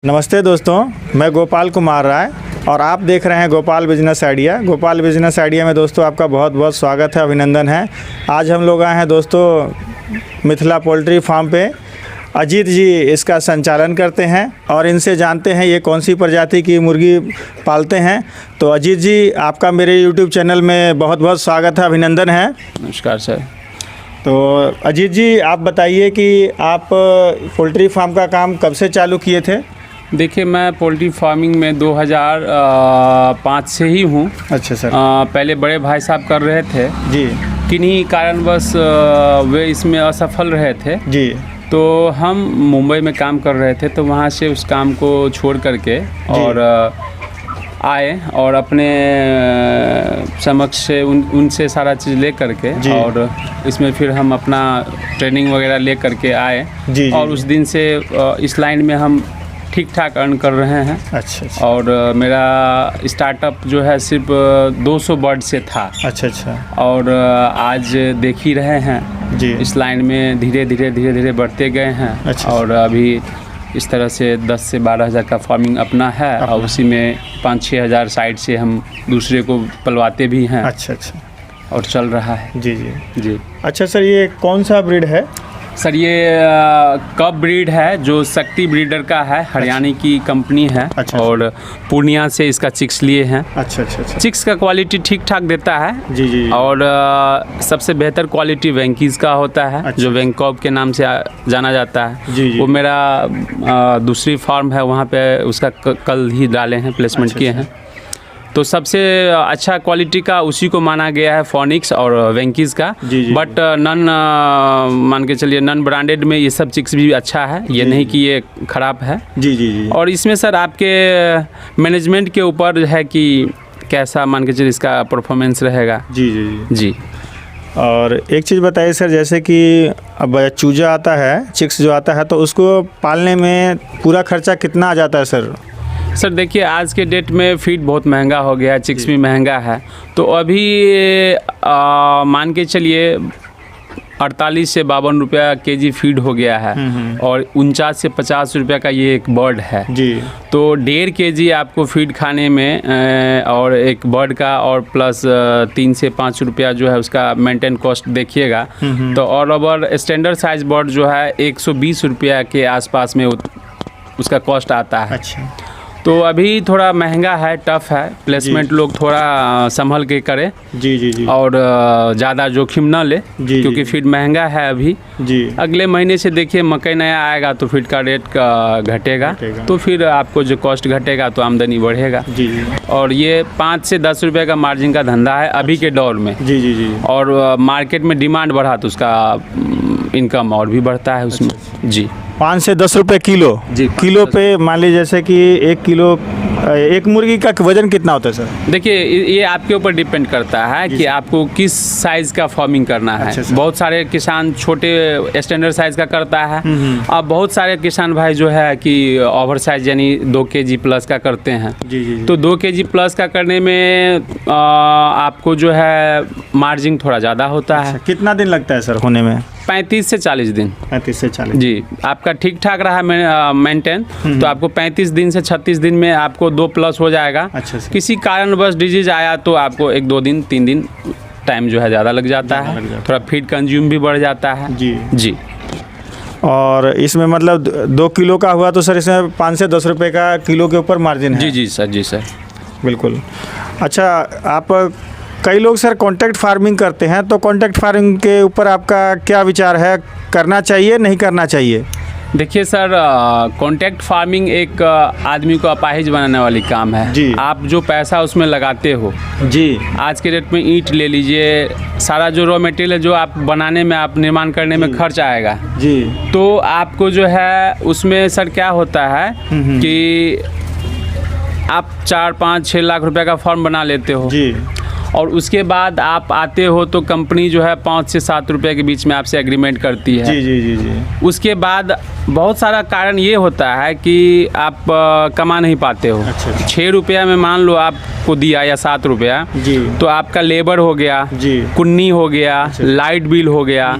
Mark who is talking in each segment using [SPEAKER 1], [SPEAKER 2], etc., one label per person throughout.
[SPEAKER 1] नमस्ते दोस्तों, मैं गोपाल कुमार राय और आप देख रहे हैं Gopal business idea. Gopal business idea में दोस्तों आपका बहुत बहुत स्वागत है, अभिनंदन है। आज हम लोग आए हैं दोस्तों मिथिला पोल्ट्री फार्म पे। अजीत जी इसका संचालन करते हैं और इनसे जानते हैं ये कौन सी प्रजाति की मुर्गी पालते हैं। तो अजीत जी, आपका मेरे YouTube चैनल में बहुत बहुत स्वागत है, अभिनंदन है।
[SPEAKER 2] नमस्कार सर।
[SPEAKER 1] तो अजीत जी, आप बताइए कि आप पोल्ट्री फार्म का काम कब से चालू किए थे?
[SPEAKER 2] देखिए, मैं पोल्ट्री फार्मिंग में 2005 से ही हूँ।
[SPEAKER 1] अच्छा सर।
[SPEAKER 2] पहले बड़े भाई साहब कर रहे थे
[SPEAKER 1] जी।
[SPEAKER 2] किन्हीं कारणवश वे इसमें असफल रहे थे
[SPEAKER 1] जी।
[SPEAKER 2] तो हम मुंबई में काम कर रहे थे, तो वहाँ से उस काम को छोड़ करके और आए और अपने समक्ष से उनसे सारा चीज़ ले करके और इसमें फिर हम अपना ट्रेनिंग वगैरह ले करके आए।
[SPEAKER 1] जी।
[SPEAKER 2] और उस दिन से इस लाइन में हम ठीक ठाक अर्न कर रहे हैं।
[SPEAKER 1] अच्छा।
[SPEAKER 2] और मेरा स्टार्टअप जो है सिर्फ 200 बर्ड से था।
[SPEAKER 1] अच्छा।
[SPEAKER 2] और आज देख ही रहे हैं
[SPEAKER 1] जी,
[SPEAKER 2] इस लाइन में धीरे धीरे बढ़ते गए हैं।
[SPEAKER 1] अच्छा।
[SPEAKER 2] और अभी इस तरह से 10 से 12 हज़ार का फार्मिंग अपना है और उसी में 5-6 हज़ार साइड से हम दूसरे को पलवाते भी हैं।
[SPEAKER 1] अच्छा।
[SPEAKER 2] और चल रहा है। जी।
[SPEAKER 1] अच्छा सर, ये कौन सा ब्रीड है?
[SPEAKER 2] सर, ये कप ब्रीड है जो शक्ति ब्रीडर का है, हरियाणा की कंपनी है।
[SPEAKER 1] अच्छा।
[SPEAKER 2] और पूर्णिया से इसका चिक्स लिए हैं।
[SPEAKER 1] अच्छा।
[SPEAKER 2] चिक्स का क्वालिटी ठीक ठाक देता है।
[SPEAKER 1] जी।
[SPEAKER 2] और सबसे बेहतर क्वालिटी वेंकीज़ का होता है।
[SPEAKER 1] अच्छा।
[SPEAKER 2] जो वेंकॉब के नाम से जाना जाता है।
[SPEAKER 1] जी।
[SPEAKER 2] वो मेरा दूसरी फार्म है, वहाँ पे उसका कल ही डाले हैं, प्लेसमेंट किए हैं। तो सबसे अच्छा क्वालिटी का उसी को माना गया है, फोनिक्स और वेंकीज़ का।
[SPEAKER 1] जी।
[SPEAKER 2] बट नन मान के चलिए नन ब्रांडेड में ये सब चिक्स भी अच्छा है, ये नहीं कि ये ख़राब है।
[SPEAKER 1] जी।
[SPEAKER 2] और इसमें सर आपके मैनेजमेंट के ऊपर है कि कैसा मान के चलिए इसका परफॉर्मेंस रहेगा। जी।
[SPEAKER 1] और एक चीज़ बताइए सर, जैसे कि अब चूजा आता है, चिक्स जो आता है, तो उसको पालने में पूरा खर्चा कितना आ जाता है सर?
[SPEAKER 2] सर देखिए, आज के डेट में फीड बहुत महंगा हो गया है, चिक्स भी महंगा है। तो अभी मान के चलिए 48 से 52 रुपया केजी फीड हो गया है। और 49 से 50 रुपया का ये एक बर्ड है।
[SPEAKER 1] जी। तो
[SPEAKER 2] 1.5 केजी आपको फीड खाने में और एक बर्ड का और प्लस 3 से 5 रुपया जो है उसका मेंटेन कॉस्ट देखिएगा। तो और अबर स्टैंडर्ड साइज बर्ड जो है 120 रुपया के आसपास में उसका कॉस्ट आता है।
[SPEAKER 1] अच्छा।
[SPEAKER 2] तो अभी थोड़ा महंगा है, टफ है प्लेसमेंट, लोग थोड़ा संभल के करें। जी। और ज़्यादा जोखिम ना ले, क्योंकि फीड महंगा है अभी।
[SPEAKER 1] जी।
[SPEAKER 2] अगले महीने से देखिए मकई नया आएगा तो फीड का रेट का घटेगा, तो फिर आपको जो कॉस्ट घटेगा तो आमदनी बढ़ेगा। जी। और ये 5 से 10 रुपये का मार्जिन का धंधा है अभी के दौर में। जी। और मार्केट में डिमांड बढ़ा तो उसका इनकम और भी बढ़ता है उसमें। जी।
[SPEAKER 1] 5 से 10 रुपये किलो। जी। किलो पे मान लीजिए जैसे कि 1 किलो, एक मुर्गी का वजन कितना होता है सर?
[SPEAKER 2] देखिए, ये आपके ऊपर डिपेंड करता है कि आपको किस साइज़ का फार्मिंग करना है।
[SPEAKER 1] अच्छा।
[SPEAKER 2] बहुत सारे किसान छोटे स्टैंडर्ड साइज़ का करता है। अब बहुत सारे किसान भाई जो है कि ओवर साइज यानी 2 केजी प्लस का करते हैं।
[SPEAKER 1] जी।
[SPEAKER 2] तो 2 केजी प्लस का करने में आपको जो है मार्जिन थोड़ा ज़्यादा होता है।
[SPEAKER 1] कितना दिन लगता है सर होने में?
[SPEAKER 2] 35 से 40 दिन।
[SPEAKER 1] 35 से 40।
[SPEAKER 2] जी। आपका ठीक ठाक रहा मेंटेन तो आपको 35 दिन से 36 दिन में आपको 2 प्लस हो जाएगा।
[SPEAKER 1] अच्छा।
[SPEAKER 2] किसी कारणवश डिजीज आया तो आपको 1-2 दिन 3 दिन टाइम जो है ज़्यादा लग जाता है, थोड़ा फीड कंज्यूम भी बढ़ जाता है। जी।
[SPEAKER 1] और इसमें मतलब 2 किलो का हुआ तो सर इसमें 5 से 10 रुपये का किलो के ऊपर मार्जिन है।
[SPEAKER 2] जी सर।
[SPEAKER 1] बिल्कुल। अच्छा, आप कई लोग सर कॉन्ट्रैक्ट फार्मिंग करते हैं, तो कॉन्ट्रैक्ट फार्मिंग के ऊपर आपका क्या विचार है? करना चाहिए, नहीं करना चाहिए?
[SPEAKER 2] देखिए सर, कॉन्ट्रैक्ट फार्मिंग एक आदमी को अपाहिज बनाने वाली काम है।
[SPEAKER 1] जी।
[SPEAKER 2] आप जो पैसा उसमें लगाते हो,
[SPEAKER 1] जी,
[SPEAKER 2] आज के डेट में ईंट ले लीजिए, सारा जो रॉ मटेरियल है जो आप बनाने में, आप निर्माण करने में खर्च आएगा।
[SPEAKER 1] जी।
[SPEAKER 2] तो आपको जो है उसमें सर क्या होता है कि आप 4-5-6 लाख रुपए का फॉर्म बना लेते हो।
[SPEAKER 1] जी।
[SPEAKER 2] और उसके बाद आप आते हो तो कंपनी जो है 5 से 7 रुपये के बीच में आपसे एग्रीमेंट करती है।
[SPEAKER 1] जी जी जी जी।
[SPEAKER 2] उसके बाद बहुत सारा कारण ये होता है कि आप कमा नहीं पाते हो।
[SPEAKER 1] अच्छा।
[SPEAKER 2] 6 रुपया में मान लो आपको दिया या 7 रुपया,
[SPEAKER 1] जी।
[SPEAKER 2] तो आपका लेबर हो गया,
[SPEAKER 1] जी।
[SPEAKER 2] कुन्नी हो गया, लाइट बिल हो गया,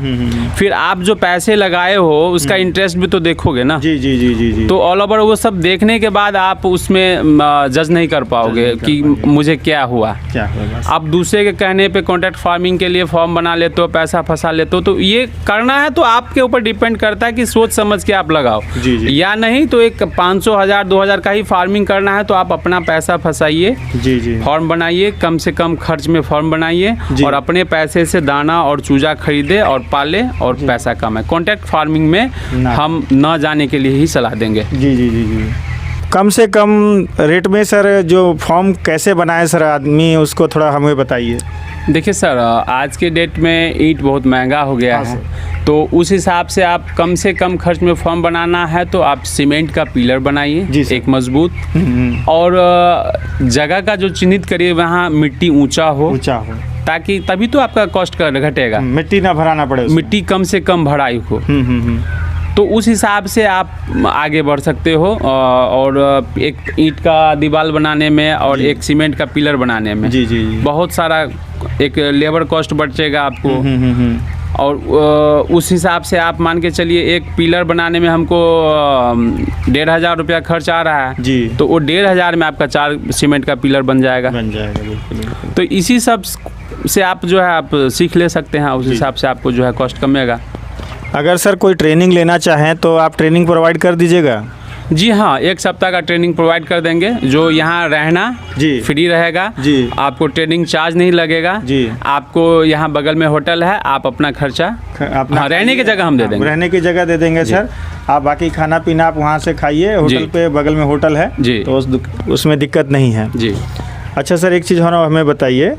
[SPEAKER 2] फिर आप जो पैसे लगाए हो उसका इंटरेस्ट भी तो देखोगे ना।
[SPEAKER 1] जी जी जी जी जी।
[SPEAKER 2] तो ऑल ओवर वो सब देखने के बाद आप उसमें जज नहीं कर पाओगे कि मुझे क्या हुआ।
[SPEAKER 1] क्या होगा?
[SPEAKER 2] आप दूसरे के कहने पे कॉन्ट्रैक्ट फार्मिंग के लिए फॉर्म बना लेते हो, पैसा फंसा लेते हो, तो ये करना है तो आपके ऊपर डिपेंड करता है कि सोच समझ के आप लगाओ।
[SPEAKER 1] जी जी।
[SPEAKER 2] या नहीं तो एक 500, 1000, 2000 का ही फार्मिंग करना है तो आप अपना पैसा फंसाइए,
[SPEAKER 1] जी जी।
[SPEAKER 2] फॉर्म बनाइए, कम से कम खर्च में फॉर्म बनाइए
[SPEAKER 1] जी।
[SPEAKER 2] और अपने पैसे से दाना और चूजा खरीदे और पाले और पैसा कमाए। कॉन्ट्रैक्ट फार्मिंग में हम न जाने के लिए ही सलाह देंगे।
[SPEAKER 1] जी जी जी जी। कम से कम रेट में सर जो फॉर्म कैसे बनाए सर आदमी, उसको थोड़ा हमें बताइए।
[SPEAKER 2] देखिए सर, आज के डेट में ईंट बहुत महंगा हो गया है, तो उस हिसाब से आप कम से कम खर्च में फॉर्म बनाना है तो आप सीमेंट का पिलर बनाइए एक मजबूत, और जगह का जो चिन्हित करिए वहाँ मिट्टी ऊंचा हो, ताकि तभी तो आपका कॉस्ट घटेगा।
[SPEAKER 1] मिट्टी ना भराना पड़े उसमें।
[SPEAKER 2] मिट्टी कम से कम भराई हो। तो उस हिसाब से आप आगे बढ़ सकते हो। और एक ईंट का दीवार बनाने में और एक सीमेंट का पिलर बनाने में
[SPEAKER 1] जी जी जी।
[SPEAKER 2] बहुत सारा एक लेबर कॉस्ट बचेगा आपको। और उस हिसाब से आप मान के चलिए एक पिलर बनाने में हमको 1500 रुपया खर्च आ रहा है
[SPEAKER 1] जी,
[SPEAKER 2] तो वो 1500 में आपका 4 सीमेंट का पिलर बन जाएगा।
[SPEAKER 1] बिल्कुल।
[SPEAKER 2] तो इसी सब से आप जो है आप सीख ले सकते हैं, उस हिसाब से आपको जो है कॉस्ट कमेगा।
[SPEAKER 1] अगर सर कोई ट्रेनिंग लेना चाहें तो आप ट्रेनिंग प्रोवाइड कर दीजिएगा?
[SPEAKER 2] जी हाँ, 1 सप्ताह का ट्रेनिंग प्रोवाइड कर देंगे, जो यहाँ रहना
[SPEAKER 1] जी
[SPEAKER 2] फ्री रहेगा
[SPEAKER 1] जी।
[SPEAKER 2] आपको ट्रेनिंग चार्ज नहीं लगेगा
[SPEAKER 1] जी।
[SPEAKER 2] आपको यहाँ बगल में होटल है, आप अपना खर्चा अपना रहने की जगह हम दे देंगे।
[SPEAKER 1] रहने की जगह दे देंगे सर। आप बाकी खाना पीना आप वहाँ से खाइए, होटल पे बगल में होटल है
[SPEAKER 2] जी,
[SPEAKER 1] तो उसमें दिक्कत नहीं है
[SPEAKER 2] जी।
[SPEAKER 1] अच्छा सर, एक चीज़ और हमें बताइए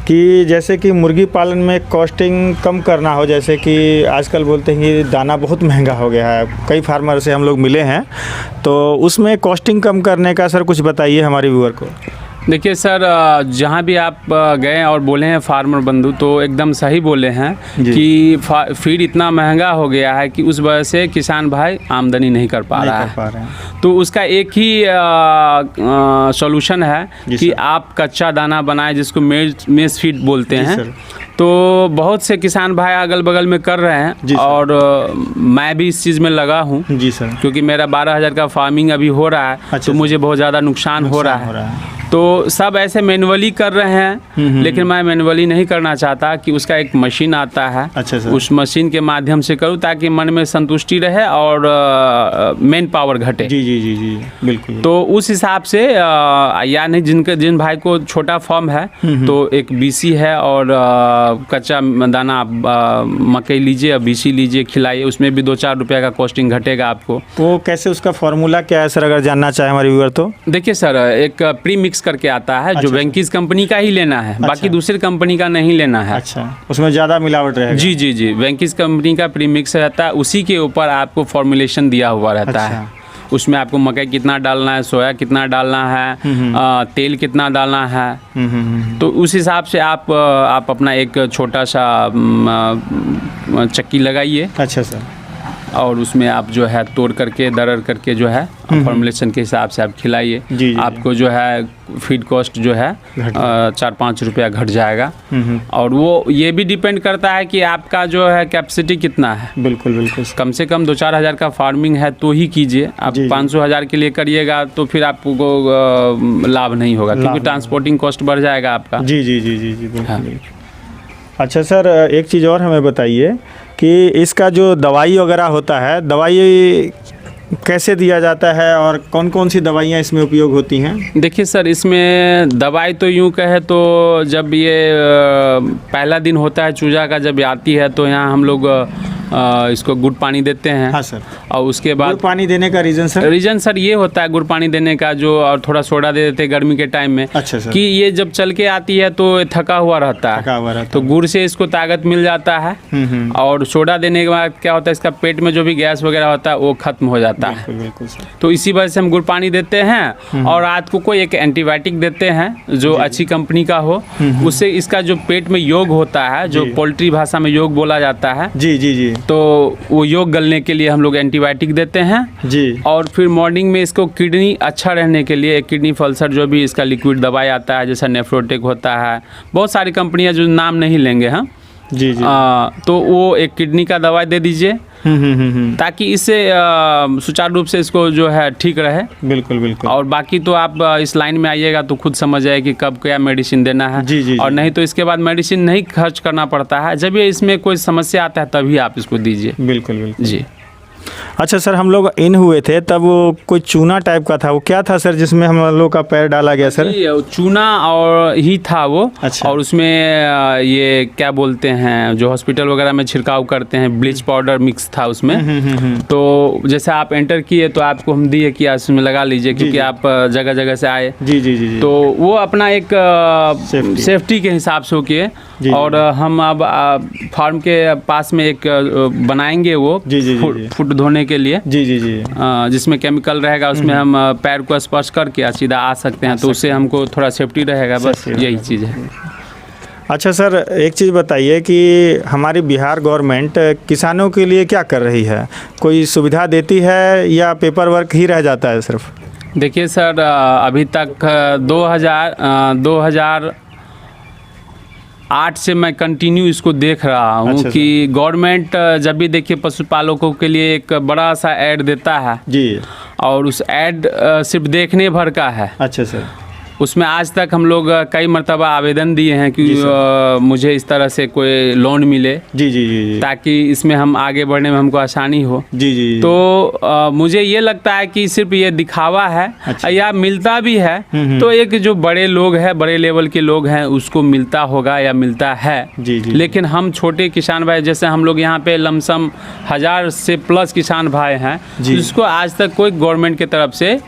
[SPEAKER 1] कि जैसे कि मुर्गी पालन में कॉस्टिंग कम करना हो, जैसे कि आजकल बोलते हैं कि दाना बहुत महंगा हो गया है, कई फार्मर से हम लोग मिले हैं, तो उसमें कॉस्टिंग कम करने का सर कुछ बताइए हमारे व्यूअर को।
[SPEAKER 2] देखिए सर, जहाँ भी आप गए और बोले हैं फार्मर बंधु, तो एकदम सही बोले हैं कि फीड इतना महंगा हो गया है कि उस वजह से किसान भाई आमदनी नहीं कर पा रहा है। तो उसका एक ही सॉल्यूशन है कि आप कच्चा दाना बनाएं, जिसको मेस फीड बोलते हैं। तो बहुत से किसान भाई अगल बगल में कर रहे हैं और मैं भी इस चीज़ में लगा हूँ जी सर, क्योंकि मेरा 12,000 का फार्मिंग अभी हो रहा है। अच्छा, तो मुझे बहुत ज़्यादा नुकसान हो रहा है। तो सब ऐसे मैनुअली कर रहे हैं, लेकिन मैं मैनुअली नहीं करना चाहता कि उसका एक मशीन आता है। अच्छा सर। उस मशीन के माध्यम से करूँ ताकि मन में संतुष्टि रहे और मैन पावर घटे। जी जी जी जी बिल्कुल। तो उस हिसाब से या नहीं, जिन भाई को छोटा फॉर्म है तो एक बीसी है और कच्चा दाना मकई लीजिए और बीसी लीजिए, खिलाइए, उसमें भी 2-4 रुपये का कॉस्टिंग घटेगा आपको।
[SPEAKER 1] तो कैसे उसका फॉर्मूला क्या है सर, अगर जानना चाहे हमारे व्यूअर तो?
[SPEAKER 2] देखिए सर, एक प्री मिक्स करके आता है, जो वेंकीज कंपनी का ही लेना है, बाकी दूसरी कंपनी का नहीं लेना है।
[SPEAKER 1] अच्छा, उसमें ज़्यादा मिलावट रहेगा? जी
[SPEAKER 2] जी जी, वेंकीज कंपनी का प्री मिक्स रहता है, उसी के ऊपर आपको फॉर्मुलेशन दिया हुआ रहता है। उसमें आपको मकई कितना डालना है, सोया कितना डालना है, तेल कितना डालना है। तो उस हिसाब से आप अपना एक छोटा सा चक्की लगाइए। अच्छा सर। और उसमें आप जो है तोड़ करके दरड़ करके जो है फॉर्मुलेशन के हिसाब से आप खिलाइए। आपको जो है फीड कॉस्ट जो है 4-5 रुपया घट जाएगा। और वो ये भी डिपेंड करता है कि आपका जो है कैपेसिटी कितना है। बिल्कुल बिल्कुल। कम से कम 2-4 हज़ार का फार्मिंग है तो ही कीजिए। आप 500,000 के लिए करिएगा तो फिर आपको लाभ नहीं होगा, क्योंकि ट्रांसपोर्टिंग कॉस्ट बढ़ जाएगा आपका। जी जी जी जी जी बिल्कुल।
[SPEAKER 1] अच्छा सर, एक चीज़ और हमें बताइए कि इसका जो दवाई वगैरह होता है, दवाई कैसे दिया जाता है और कौन कौन सी दवाइयाँ इसमें उपयोग होती हैं?
[SPEAKER 2] देखिए सर, इसमें दवाई तो यूँ कहे तो जब ये पहला दिन होता है चूजा का, जब आती है तो यहाँ हम लोग इसको गुड़ पानी देते हैं।
[SPEAKER 1] हाँ सर।
[SPEAKER 2] और उसके
[SPEAKER 1] गुड़
[SPEAKER 2] बाद
[SPEAKER 1] पानी देने का रीज़न सर?
[SPEAKER 2] रीज़न सर ये होता है गुड़ पानी देने का, जो और थोड़ा सोडा दे देते हैं गर्मी के टाइम में।
[SPEAKER 1] अच्छा सर।
[SPEAKER 2] कि ये जब चल के आती है तो थका हुआ रहता है,
[SPEAKER 1] थका हुआ रहता
[SPEAKER 2] तो गुड़ से इसको ताकत मिल जाता है। और सोडा देने के बाद क्या होता है, इसका पेट में जो भी गैस वगैरह होता है वो खत्म हो जाता है।
[SPEAKER 1] बिल्कुल सर।
[SPEAKER 2] तो इसी वजह से हम गुड़ पानी देते हैं। और रात को कोई एक एंटीबायोटिक देते हैं जो अच्छी कंपनी का हो, उससे इसका जो पेट में योग होता है, जो पोल्ट्री भाषा में योग बोला जाता है,
[SPEAKER 1] जी जी जी,
[SPEAKER 2] तो वो योग गलने के लिए हम लोग एंटीबायोटिक देते हैं
[SPEAKER 1] जी।
[SPEAKER 2] और फिर मॉर्निंग में इसको किडनी अच्छा रहने के लिए एक किडनी फल्सर जो भी इसका लिक्विड दवाई आता है, जैसा नेफ्रोटेक होता है, बहुत सारी कंपनियां जो नाम नहीं लेंगे हम,
[SPEAKER 1] जी जी।
[SPEAKER 2] तो वो एक किडनी का दवाई दे दीजिए ताकि इससे सुचारू रूप से इसको जो है ठीक रहे।
[SPEAKER 1] बिल्कुल बिल्कुल।
[SPEAKER 2] और बाकी तो आप इस लाइन में आइएगा तो खुद समझ जाए कि कब क्या मेडिसिन देना है।
[SPEAKER 1] जी जी।
[SPEAKER 2] और नहीं तो इसके बाद मेडिसिन नहीं खर्च करना पड़ता है, जब ये इसमें कोई समस्या आता है तभी आप इसको दीजिए।
[SPEAKER 1] बिल्कुल बिल्कुल
[SPEAKER 2] जी।
[SPEAKER 1] अच्छा सर, हम लोग इन हुए थे तब वो कोई चूना टाइप का था, वो क्या था सर जिसमें हम लोग का पैर डाला गया सर?
[SPEAKER 2] चूना और ही था वो।
[SPEAKER 1] अच्छा।
[SPEAKER 2] और उसमें ये क्या बोलते हैं, जो हॉस्पिटल वगैरह में छिड़काव करते हैं, ब्लीच पाउडर मिक्स था उसमें। तो जैसे आप एंटर किए तो आपको हम दिए कि उसमें लगा लीजिए, क्योंकि आप जगह जगह से आए।
[SPEAKER 1] जी जी जी।
[SPEAKER 2] तो वो अपना एक सेफ्टी के हिसाब से किए। और हम अब फार्म के पास में एक बनाएंगे वो फुट धोने के लिए।
[SPEAKER 1] जी जी जी।
[SPEAKER 2] जिसमें केमिकल रहेगा, उसमें हम पैर को स्पर्श करके सीधा आ सकते हैं, तो उससे हमको थोड़ा सेफ्टी रहेगा, बस यही चीज़ है।
[SPEAKER 1] अच्छा सर, एक चीज़ बताइए कि हमारी बिहार गवर्नमेंट किसानों के लिए क्या कर रही है? कोई सुविधा देती है या पेपर वर्क ही रह जाता है सिर्फ?
[SPEAKER 2] देखिए सर, अभी तक 2008 से मैं कंटिन्यू इसको देख रहा हूँ।
[SPEAKER 1] अच्छा
[SPEAKER 2] कि गवर्नमेंट जब भी देखिए पशुपालकों के लिए एक बड़ा सा ऐड देता है
[SPEAKER 1] जी,
[SPEAKER 2] और उस ऐड सिर्फ देखने भर का है।
[SPEAKER 1] अच्छा सर।
[SPEAKER 2] उसमें आज तक हम लोग कई मरतबा आवेदन दिए हैं कि मुझे इस तरह से कोई लोन मिले,
[SPEAKER 1] जी जी जी,
[SPEAKER 2] ताकि इसमें हम आगे बढ़ने में हमको आसानी हो।
[SPEAKER 1] जी जी।
[SPEAKER 2] तो मुझे ये लगता है कि सिर्फ ये दिखावा है।
[SPEAKER 1] अच्छा।
[SPEAKER 2] या मिलता भी है तो एक जो बड़े लोग हैं, बड़े लेवल के लोग हैं, उसको मिलता होगा या मिलता है।
[SPEAKER 1] जी जी।
[SPEAKER 2] लेकिन हम छोटे किसान भाई, जैसे हम लोग यहाँ पे लमसम 1000 से प्लस किसान भाई हैं, जिसको आज तक कोई गवर्नमेंट की तरफ से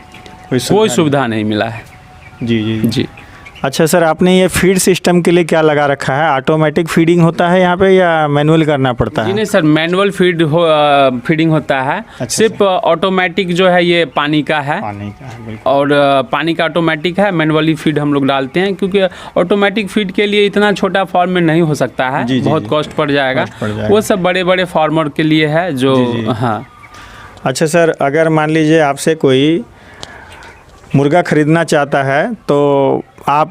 [SPEAKER 2] कोई सुविधा नहीं मिला है।
[SPEAKER 1] जी जी
[SPEAKER 2] जी।
[SPEAKER 1] अच्छा सर, आपने ये फीड सिस्टम के लिए क्या लगा रखा है? ऑटोमेटिक फीडिंग होता है यहाँ पे या मैनुअल करना पड़ता है?
[SPEAKER 2] जी नहीं सर, मैनुअल फीडिंग होता है।
[SPEAKER 1] अच्छा
[SPEAKER 2] सिर्फ ऑटोमेटिक जो है ये पानी का है।
[SPEAKER 1] पानी का है, बिल्कुल।
[SPEAKER 2] और पानी का ऑटोमेटिक है, मैनुअली फीड हम लोग डालते हैं, क्योंकि ऑटोमेटिक फीड के लिए इतना छोटा फार्म में नहीं हो सकता है।
[SPEAKER 1] जी,
[SPEAKER 2] बहुत कॉस्ट पड़ जाएगा। वो सब बड़े बड़े फार्मर के लिए है जो। हाँ।
[SPEAKER 1] अच्छा सर, अगर मान लीजिए आपसे कोई मुर्गा ख़रीदना चाहता है तो आप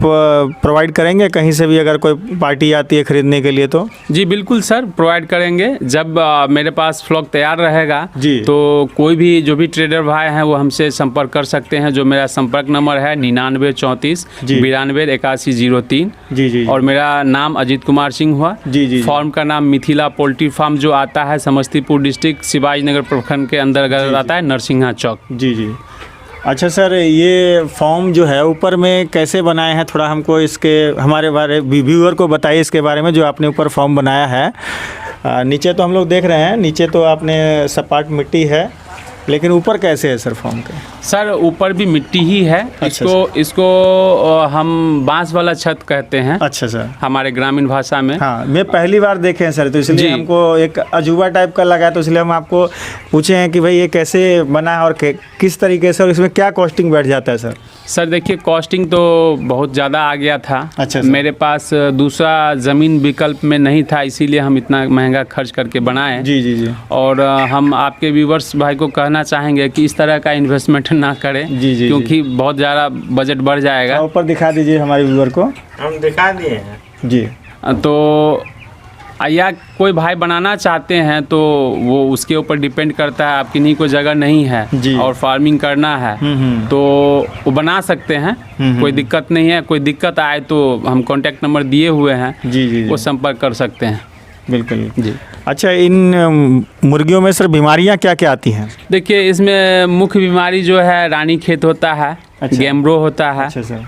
[SPEAKER 1] प्रोवाइड करेंगे कहीं से भी, अगर कोई पार्टी आती है ख़रीदने के लिए तो?
[SPEAKER 2] जी बिल्कुल सर, प्रोवाइड करेंगे। जब मेरे पास फ्लॉक तैयार रहेगा
[SPEAKER 1] जी,
[SPEAKER 2] तो कोई भी जो भी ट्रेडर भाई हैं वो हमसे संपर्क कर सकते हैं। जो मेरा संपर्क नंबर है 99 34 92 81 03।
[SPEAKER 1] जी जी।
[SPEAKER 2] और मेरा नाम अजीत कुमार सिंह हुआ।
[SPEAKER 1] जी जी।
[SPEAKER 2] फार्म का नाम मिथिला पोल्ट्री फार्म जो आता है समस्तीपुर डिस्ट्रिक्ट शिवाजीनगर प्रखंड के अंतर्गत आता है, नरसिंहा चौक।
[SPEAKER 1] जी जी। अच्छा सर, ये फॉर्म जो है ऊपर में कैसे बनाए हैं? थोड़ा हमको इसके हमारे बारे व्यूअर को बताइए इसके बारे में, जो आपने ऊपर फॉर्म बनाया है। नीचे तो हम लोग देख रहे हैं, नीचे तो आपने सपाट मिट्टी है, लेकिन ऊपर कैसे है सर फॉर्म के?
[SPEAKER 2] सर ऊपर भी मिट्टी ही है। इसको हम बांस वाला छत कहते हैं।
[SPEAKER 1] अच्छा सर,
[SPEAKER 2] हमारे ग्रामीण भाषा में।
[SPEAKER 1] हाँ, मैं पहली बार देखे हैं सर, तो इसलिए हमको एक अजूबा टाइप का लगा, तो इसलिए हम आपको पूछे हैं कि भाई ये कैसे बना है और किस तरीके से, और इसमें क्या कॉस्टिंग बैठ जाता है सर?
[SPEAKER 2] सर देखिए, कॉस्टिंग तो बहुत ज़्यादा आ गया था।
[SPEAKER 1] अच्छा।
[SPEAKER 2] मेरे पास दूसरा ज़मीन विकल्प में नहीं था, इसीलिए हम इतना महंगा खर्च करके बनाए।
[SPEAKER 1] जी जी जी।
[SPEAKER 2] और हम आपके व्यूवर्स भाई को कहना चाहेंगे कि इस तरह का इन्वेस्टमेंट ना करें।
[SPEAKER 1] जी जी।
[SPEAKER 2] क्योंकि बहुत ज़्यादा बजट बढ़ जाएगा।
[SPEAKER 1] ऊपर दिखा दीजिए हमारे व्यूअर को।
[SPEAKER 3] हम दिखा दिए हैं
[SPEAKER 1] जी।
[SPEAKER 2] तो या कोई भाई बनाना चाहते हैं तो वो उसके ऊपर डिपेंड करता है। आपकी नहीं कोई जगह नहीं है और फार्मिंग करना है तो वो बना सकते हैं, कोई दिक्कत नहीं है। कोई दिक्कत आए तो हम कॉन्टैक्ट नंबर दिए हुए हैं,
[SPEAKER 1] जी जी,
[SPEAKER 2] वो संपर्क कर सकते हैं।
[SPEAKER 1] बिल्कुल
[SPEAKER 2] जी।
[SPEAKER 1] अच्छा, इन मुर्गियों में सर बीमारियां क्या क्या आती हैं?
[SPEAKER 2] देखिए, इसमें मुख्य बीमारी जो है रानी खेत होता है।
[SPEAKER 1] अच्छा।
[SPEAKER 2] गैम्ब्रो होता है।
[SPEAKER 1] अच्छा सर।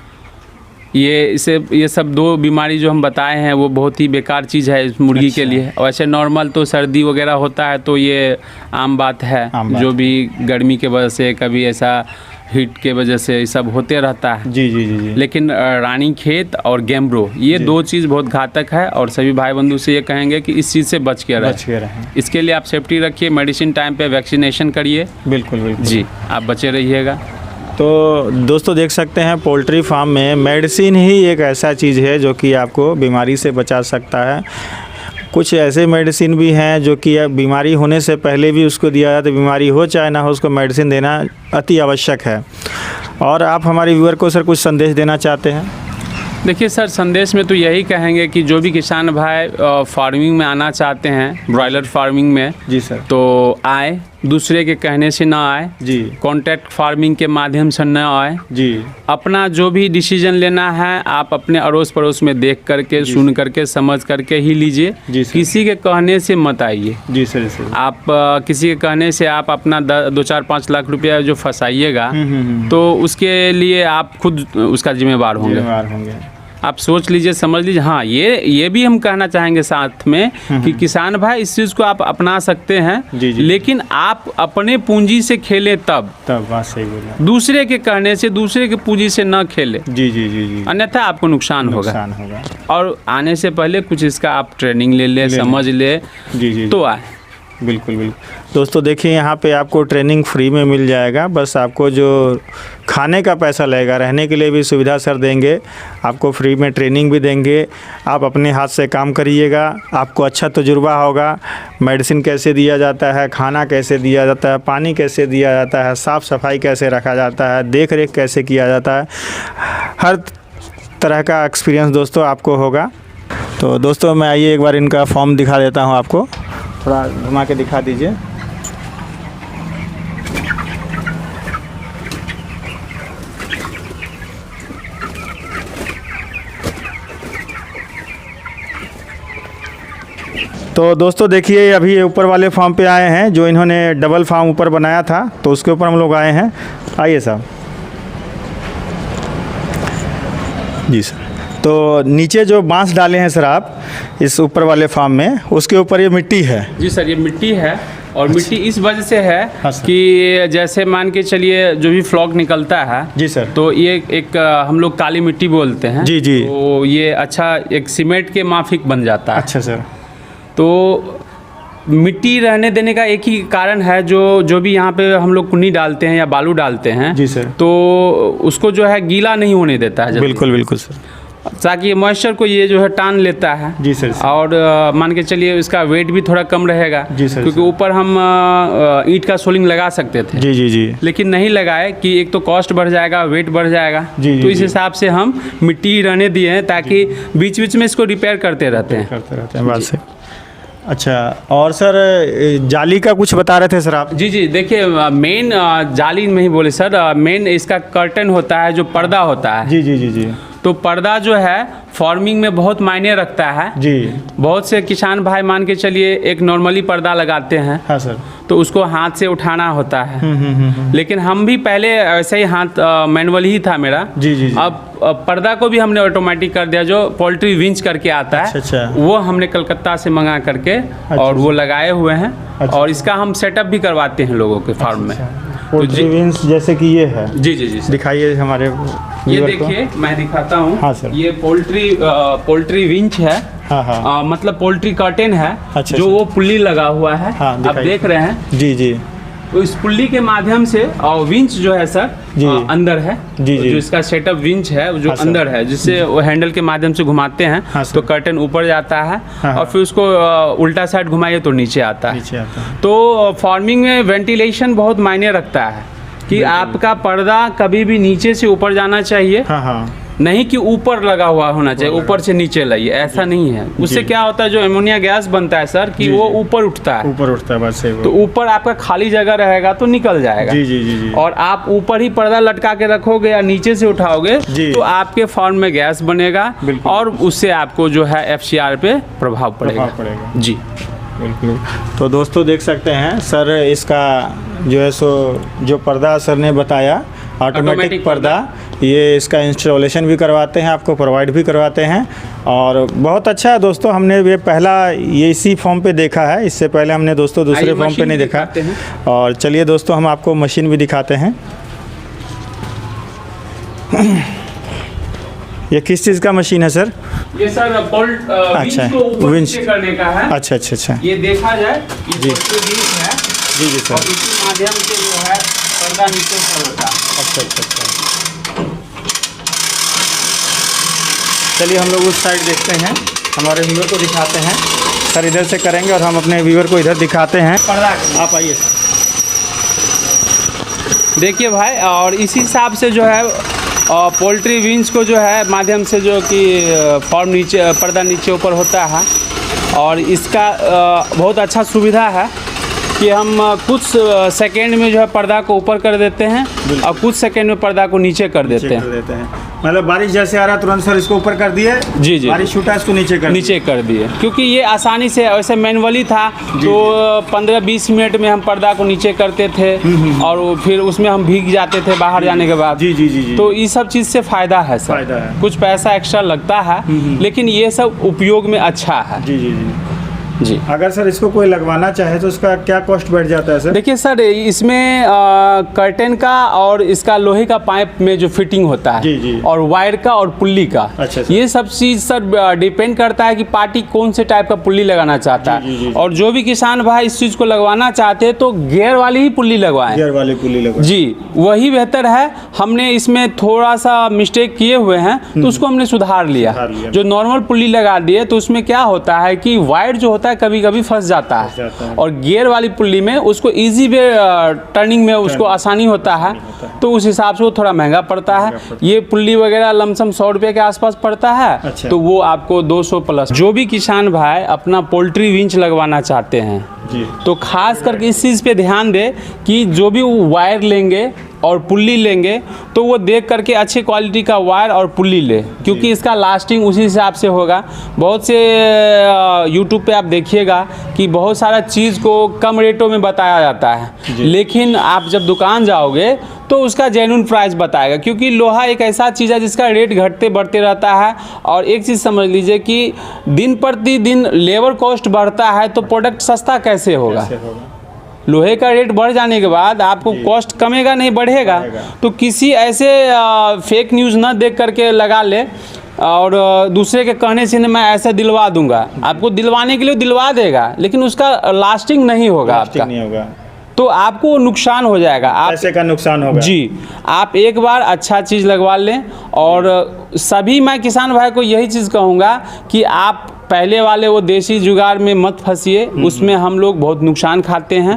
[SPEAKER 2] ये सब 2 बीमारी जो हम बताए हैं वो बहुत ही बेकार चीज़ है इस मुर्गी के लिए। वैसे नॉर्मल तो सर्दी वगैरह होता है तो ये आम बात है, जो भी गर्मी के वजह से कभी ऐसा हीट के वजह से ये सब होते रहता है।
[SPEAKER 1] जी जी जी जी।
[SPEAKER 2] लेकिन रानीखेत और गैम्ब्रो ये 2 चीज़ बहुत घातक है और सभी भाई बंधु से ये कहेंगे कि इस चीज़ से बच के रहें। इसके लिए आप सेफ्टी रखिए, मेडिसिन टाइम पे वैक्सीनेशन करिए।
[SPEAKER 1] बिल्कुल बिल्कुल
[SPEAKER 2] जी, आप बचे रहिएगा।
[SPEAKER 1] तो दोस्तों देख सकते हैं पोल्ट्री फार्म में मेडिसिन ही एक ऐसा चीज़ है जो कि आपको बीमारी से बचा सकता है। कुछ ऐसे मेडिसिन भी हैं जो कि बीमारी होने से पहले भी उसको दिया जाता है, बीमारी हो चाहे ना हो उसको मेडिसिन देना अति आवश्यक है। और आप हमारे व्यूअर को सर कुछ संदेश देना चाहते हैं?
[SPEAKER 2] देखिए सर, संदेश में तो यही कहेंगे कि जो भी किसान भाई फार्मिंग में आना चाहते हैं, ब्रॉयलर फार्मिंग में, जी सर, तो आए, दूसरे के कहने से ना आए जी, कॉन्ट्रैक्ट फार्मिंग के माध्यम से ना आए जी। अपना जो भी डिसीजन लेना है आप अपने अड़ोस पड़ोस में देख करके, सुन करके, समझ करके ही लीजिए। किसी के कहने से मत आइए जी सर। आप किसी के कहने से आप अपना 2-4-5 लाख रुपया जो फंसाइएगा तो उसके लिए आप खुद उसका जिम्मेवार होंगे। आप सोच लीजिए, समझ लीजिए। हाँ, ये भी हम कहना चाहेंगे साथ में कि किसान भाई इस चीज़ को आप अपना सकते हैं जी जी। लेकिन आप अपने पूंजी से खेलें तब बात सही बोला। दूसरे के कहने से, दूसरे के पूंजी से न खेलें जी जी जी जी, अन्यथा आपको नुकसान होगा। और आने से पहले कुछ इसका आप ट्रेनिंग ले समझ ले जी जी तो आए।
[SPEAKER 1] बिल्कुल बिल्कुल। दोस्तों देखिए, यहाँ पे आपको ट्रेनिंग फ्री में मिल जाएगा। बस आपको जो खाने का पैसा लगेगा, रहने के लिए भी सुविधा सर देंगे, आपको फ्री में ट्रेनिंग भी देंगे। आप अपने हाथ से काम करिएगा, आपको अच्छा तजुर्बा होगा। मेडिसिन कैसे दिया जाता है, खाना कैसे दिया जाता है, पानी कैसे दिया जाता है, साफ़ सफाई कैसे रखा जाता है, देख रेख कैसे किया जाता है, हर तरह का एक्सपीरियंस दोस्तों आपको होगा। तो दोस्तों मैं आइए एक बार इनका फॉर्म दिखा देता हूँ आपको, थोड़ा घुमा के दिखा दीजिए। तो दोस्तों देखिए, अभी ये ऊपर वाले फार्म पे आए हैं, जो इन्होंने डबल फार्म ऊपर बनाया था तो उसके ऊपर हम लोग आए हैं। आइए साहब। जी सर, तो नीचे जो बांस डाले हैं सर आप इस ऊपर वाले फार्म में, उसके ऊपर ये मिट्टी है?
[SPEAKER 2] जी सर, ये मिट्टी है। और मिट्टी इस वजह से है कि जैसे मान के चलिए जो भी फ्लॉक निकलता है
[SPEAKER 1] जी सर,
[SPEAKER 2] तो ये एक हम लोग काली मिट्टी बोलते हैं
[SPEAKER 1] जी जी,
[SPEAKER 2] तो ये अच्छा एक सीमेंट के माफिक बन जाता है।
[SPEAKER 1] अच्छा सर।
[SPEAKER 2] तो मिट्टी रहने देने का एक ही कारण है, जो भी यहाँ पे हम लोग कुन्नी डालते हैं या बालू डालते हैं
[SPEAKER 1] जी सर,
[SPEAKER 2] तो उसको जो है गीला नहीं होने देता है।
[SPEAKER 1] बिल्कुल बिल्कुल सर,
[SPEAKER 2] ताकि ये मॉइस्चर को ये जो है टान लेता है
[SPEAKER 1] जी सर।
[SPEAKER 2] और मान के चलिए इसका वेट भी थोड़ा कम रहेगा
[SPEAKER 1] जी सर,
[SPEAKER 2] क्योंकि ऊपर हम ईंट का सोलिंग लगा सकते थे
[SPEAKER 1] जी जी जी,
[SPEAKER 2] लेकिन नहीं लगाए कि एक तो कॉस्ट बढ़ जाएगा, वेट बढ़ जाएगा जी, तो इस हिसाब से हम मिट्टी रहने दिए हैं ताकि बीच बीच में इसको रिपेयर करते रहते हैं। बात से अच्छा। और सर जाली का कुछ बता रहे थे सर आप? जी जी, देखिए मेन जाली नहीं बोले सर, मेन इसका कर्टन होता है, जो पर्दा होता है
[SPEAKER 1] जी जी जी जी,
[SPEAKER 2] तो पर्दा जो है फार्मिंग में बहुत मायने रखता है जी। बहुत से किसान भाई मान के चलिए एक नॉर्मली पर्दा लगाते हैं,
[SPEAKER 1] हाँ सर,
[SPEAKER 2] तो उसको हाथ से उठाना होता है। लेकिन हम भी पहले ऐसे ही हाथ मैनुअल ही था मेरा
[SPEAKER 1] जी जी जी।
[SPEAKER 2] अब पर्दा को भी हमने ऑटोमेटिक कर दिया, जो पोल्ट्री विंच करके आता है।
[SPEAKER 1] अच्छा।
[SPEAKER 2] वो हमने कलकत्ता से मंगा करके और वो लगाए हुए हैं। और इसका हम सेटअप भी करवाते हैं लोगों के फार्म में।
[SPEAKER 1] पोल्ट्री विंच जैसे कि ये है
[SPEAKER 2] जी जी जी,
[SPEAKER 1] दिखाइए हमारे।
[SPEAKER 2] ये देखिए मैं दिखाता हूँ।
[SPEAKER 1] हाँ सर,
[SPEAKER 2] ये पोल्ट्री विंच है।
[SPEAKER 1] हाँ हाँ,
[SPEAKER 2] मतलब पोल्ट्री कर्टेन है।
[SPEAKER 1] अच्छा,
[SPEAKER 2] जो वो पुल्ली लगा हुआ है।
[SPEAKER 1] हाँ,
[SPEAKER 2] आप देख रहे हैं
[SPEAKER 1] जी जी,
[SPEAKER 2] तो इस पुल्ली के माध्यम से और विंच जो है सर अंदर है
[SPEAKER 1] जी जी,
[SPEAKER 2] जो इसका सेटअप विंच है जो अंदर है, जिससे वो हैंडल के माध्यम से घुमाते हैं तो कर्टन ऊपर जाता है और फिर उसको उल्टा साइड घुमाइए तो नीचे आता है। तो फार्मिंग में वेंटिलेशन बहुत मायने रखता है कि आपका पर्दा कभी भी नीचे से ऊपर जाना चाहिए, नहीं कि ऊपर लगा हुआ होना चाहिए, ऊपर से नीचे लाइए, ऐसा नहीं है। उससे क्या होता है, जो अमोनिया गैस बनता है सर कि वो ऊपर उठता है, बस तो ऊपर आपका खाली जगह रहेगा तो निकल जाएगा जी जी जी। और आप ऊपर ही पर्दा लटका के रखोगे या नीचे से उठाओगे तो आपके फार्म में गैस बनेगा और उससे आपको जो है FCR पे प्रभाव पड़ेगा जी।
[SPEAKER 1] बिल्कुल। तो दोस्तों देख सकते हैं सर, इसका जो है सो जो पर्दा सर ने बताया ऑटोमेटिक पर्दा, ये इसका इंस्टॉलेशन भी करवाते हैं, आपको प्रोवाइड भी करवाते हैं और बहुत अच्छा है दोस्तों। हमने ये पहला ये इसी फॉर्म पे देखा है, इससे पहले हमने दोस्तों दूसरे फॉर्म पे नहीं देखा। और चलिए दोस्तों हम आपको मशीन भी दिखाते हैं। ये किस चीज़ का मशीन है सर?
[SPEAKER 2] ये सर बोल्ट
[SPEAKER 1] अच्छा,
[SPEAKER 2] को ऊपर
[SPEAKER 1] विंच
[SPEAKER 2] नीचे करने का है।
[SPEAKER 1] अच्छा अच्छा अच्छा,
[SPEAKER 2] ये देखा जाए ये
[SPEAKER 1] जी।
[SPEAKER 2] पोल्ट्री विंच है
[SPEAKER 1] जी जी सर।
[SPEAKER 2] और इसी माध्यम से जो है पर्दा नीचे ऊपर होता है।
[SPEAKER 1] अच्छा अच्छा अच्छा, चलिए हम लोग उस साइड देखते हैं, हमारे व्यूअर को दिखाते हैं। सर इधर से करेंगे और हम अपने व्यूअर को इधर दिखाते हैं।
[SPEAKER 2] पर्दा
[SPEAKER 1] आप आइए।
[SPEAKER 2] देखिए भाई, और इसी हिसाब से जो है पोल्ट्री विंच को जो है माध्यम से जो कि फॉर्म नीचे पर्दा नीचे ऊपर होता है और इसका बहुत अच्छा सुविधा है कि हम कुछ सेकेंड में जो है पर्दा को ऊपर कर देते हैं और कुछ सेकेंड में पर्दा को नीचे कर देते हैं।
[SPEAKER 1] मतलब बारिश जैसे आ रहा है तुरंत सर इसको ऊपर कर दिए,
[SPEAKER 2] जी जी,
[SPEAKER 1] बारिश छूटा इसको नीचे कर
[SPEAKER 2] दिए, क्योंकि ये आसानी से वैसे मैनुअली था तो 15-20 मिनट में हम पर्दा को नीचे करते थे और फिर उसमें हम भीग जाते थे बाहर जाने के बाद।
[SPEAKER 1] जी जी जी,
[SPEAKER 2] तो इस सब चीज़ से फ़ायदा है सर,
[SPEAKER 1] फायदा है।
[SPEAKER 2] कुछ पैसा एक्स्ट्रा लगता है लेकिन ये सब उपयोग में अच्छा है।
[SPEAKER 1] जी जी जी
[SPEAKER 2] जी।
[SPEAKER 1] अगर सर इसको कोई लगवाना चाहे तो उसका क्या कॉस्ट बैठ जाता है सर?
[SPEAKER 2] देखिए सर, इसमें कर्टेन का और इसका लोहे का पाइप में जो फिटिंग होता है,
[SPEAKER 1] जी जी,
[SPEAKER 2] और वायर का और पुल्ली का,
[SPEAKER 1] अच्छा सर।
[SPEAKER 2] ये सब चीज़ सर डिपेंड करता है कि पार्टी कौन से टाइप का पुल्ली लगाना चाहता है।
[SPEAKER 1] जी, जी, जी।
[SPEAKER 2] और जो भी किसान भाई इस चीज़ को लगवाना चाहते हैं तो गियर वाली ही पुल्ली लगवाएं।
[SPEAKER 1] गियर वाली पुल्ली लगवाएं।
[SPEAKER 2] जी, वही बेहतर है। हमने इसमें थोड़ा सा मिस्टेक किए हुए हैं तो उसको हमने सुधार लिया। जो नॉर्मल पुल्ली लगा दिए तो उसमें क्या होता है कि वायर जो होता है कभी कभी फंस जाता है और गियर वाली पुल्ली में उसको इजी वे टर्निंग में उसको आसानी होता है, तो उस हिसाब से वो थोड़ा महंगा पड़ता है। ये पुल्ली वगैरह लमसम 100 रुपये के आसपास पड़ता है।
[SPEAKER 1] अच्छा।
[SPEAKER 2] तो वो आपको 200 प्लस। जो भी किसान भाई अपना पोल्ट्री विंच लगवाना चाहते हैं
[SPEAKER 1] जी,
[SPEAKER 2] तो खास करके इस चीज़ पे ध्यान दे कि जो भी वो वायर लेंगे और पुल्ली लेंगे तो वो देख करके अच्छी क्वालिटी का वायर और पुल्ली ले, क्योंकि इसका लास्टिंग उसी हिसाब से होगा। बहुत से यूट्यूब पे आप देखिएगा कि बहुत सारा चीज़ को कम रेटों में बताया जाता है, लेकिन आप जब दुकान जाओगे तो उसका जेन्युइन प्राइस बताएगा, क्योंकि लोहा एक ऐसा चीज़ है जिसका रेट घटते बढ़ते रहता है। और एक चीज़ समझ लीजिए कि दिन प्रतिदिन लेबर कॉस्ट बढ़ता है तो प्रोडक्ट सस्ता कैसे होगा? लोहे का रेट बढ़ जाने के बाद आपको कॉस्ट कमेगा नहीं, बढ़ेगा। तो किसी ऐसे फेक न्यूज़ ना देख करके लगा ले और दूसरे के कहने से मैं ऐसा दिलवा दूंगा, आपको दिलवाने के लिए दिलवा देगा लेकिन उसका लास्टिंग नहीं होगा, आपका
[SPEAKER 1] नहीं होगा
[SPEAKER 2] तो आपको नुकसान हो जाएगा, आप
[SPEAKER 1] पैसे का नुकसान होगा।
[SPEAKER 2] जी, आप एक बार अच्छा चीज़ लगवा लें। और सभी मैं किसान भाई को यही चीज़ कहूँगा कि आप पहले वाले वो देसी जुगाड़ में मत फंसिए, उसमें हम लोग बहुत नुकसान खाते हैं।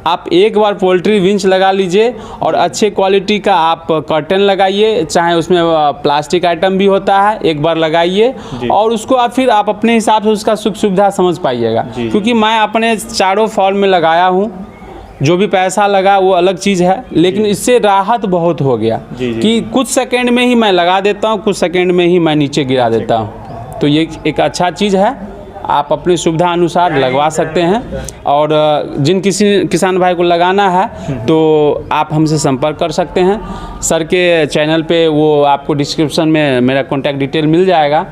[SPEAKER 2] आप एक बार पोल्ट्री विंच लगा लीजिए और अच्छे क्वालिटी का आप कर्टन लगाइए, चाहे उसमें प्लास्टिक आइटम भी होता है, एक बार लगाइए और उसको आप फिर आप अपने हिसाब से उसका सुख सुविधा समझ पाइएगा। क्योंकि मैं अपने चारों फॉर्म में लगाया हूँ, जो भी पैसा लगा वो अलग चीज़ है, लेकिन इससे राहत बहुत हो गया कि कुछ सेकंड में ही मैं लगा देता हूँ, कुछ सेकंड में ही मैं नीचे गिरा देता हूँ। तो ये एक अच्छा चीज़ है, आप अपनी सुविधा अनुसार लगवा सकते हैं। और जिन किसी किसान भाई को लगाना है तो आप हमसे संपर्क कर सकते हैं। सर के चैनल पे वो आपको डिस्क्रिप्शन में मेरा कॉन्टैक्ट डिटेल मिल जाएगा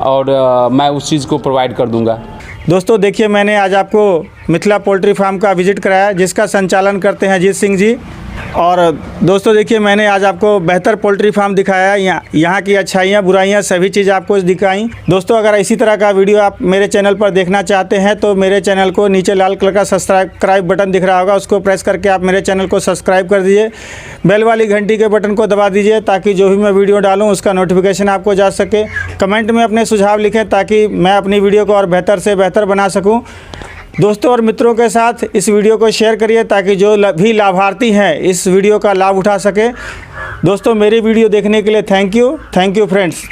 [SPEAKER 2] और मैं उस चीज़ को प्रोवाइड कर दूंगा।
[SPEAKER 1] दोस्तों देखिए, मैंने आज आपको मिथिला पोल्ट्री फार्म का विज़िट कराया, जिसका संचालन करते हैं अजीत सिंह जी। और दोस्तों देखिए, मैंने आज आपको बेहतर पोल्ट्री फार्म दिखाया, यहाँ की अच्छाइयाँ बुराइयाँ सभी चीज़ आपको दिखाई। दोस्तों अगर इसी तरह का वीडियो आप मेरे चैनल पर देखना चाहते हैं तो मेरे चैनल को नीचे लाल कलर का सब्सक्राइब बटन दिख रहा होगा, उसको प्रेस करके आप मेरे चैनल को सब्सक्राइब कर दीजिए। बेल वाली घंटी के बटन को दबा दीजिए ताकि जो भी मैं वीडियो डालूँ उसका नोटिफिकेशन आपको जा सके। कमेंट में अपने सुझाव लिखें ताकि मैं अपनी वीडियो को और बेहतर से बेहतर बना सकूँ। दोस्तों और मित्रों के साथ इस वीडियो को शेयर करिए ताकि जो भी लाभार्थी हैं इस वीडियो का लाभ उठा सके। दोस्तों मेरी वीडियो देखने के लिए थैंक यू फ्रेंड्स।